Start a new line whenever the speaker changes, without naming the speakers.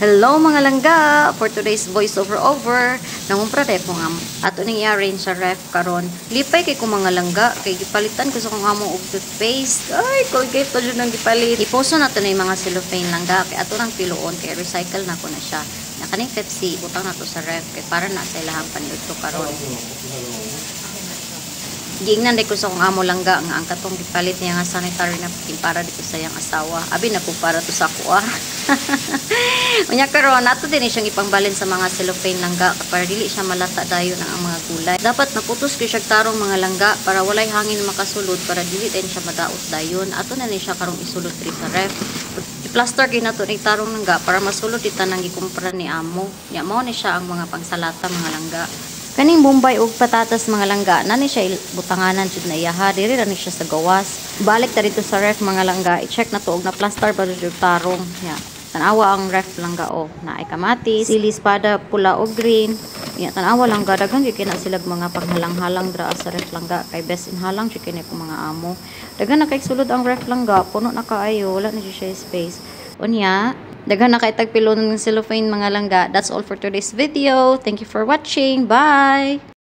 Hello mga langga! For today's voiceover nangumpra ref mo nga mo. Ato ning i-arrange sa ref karon. Lipay kay ko mga langga kay gipalitan ko sa kung amo og toothpaste. Ay, Colgate to jud nang gipalit. Iposo na to na yung mga cellophane langga kay ato nang piluon kay recycle na ko na siya. Na kaning Pepsi butang na to sa ref kay para na sa ilahang paniud to karon. Giingnan ko sa kung amo langga nga ang katong gipalit niya nga sanitary napkin para dito sa iyang asawa. Abi na po para to sa kuha. Unya karon ato din siyang ipangbalin sa mga cellophane langga para dili siya malata dayon ang mga gulay. Dapat naputos ko siya tarong mga langga para walay hangin makasulod para dili din siya madaot dayon. Ato na ni siya karong isulod diri sa ref. I-plaster kay nato ni tarong langga para masulod ita nang gikumpra ni amo. Nya mao ni siya ang mga pangsalata mga langga. Kaning bombay og patatas mga langga nani siya butanganan jud na iyaha diri ra ni siya sa gawas. Balik ta dito sa ref mga langga, i-check na to og na plaster ba jud tarong. Ya. Tanawa ang ref langga o na ay kamatis, sili espada pula o green. Ya tanawa langga daghan gyud na sila mga panghalang-halang dra sa ref langga kay best in halang jud kini ko mga amo. Daghan na kay sulod ang ref langga, puno na kaayo, wala na siya space. Unya, daghan na kay tagpilon ng cellophane mga langga. That's all for today's video. Thank you for watching. Bye!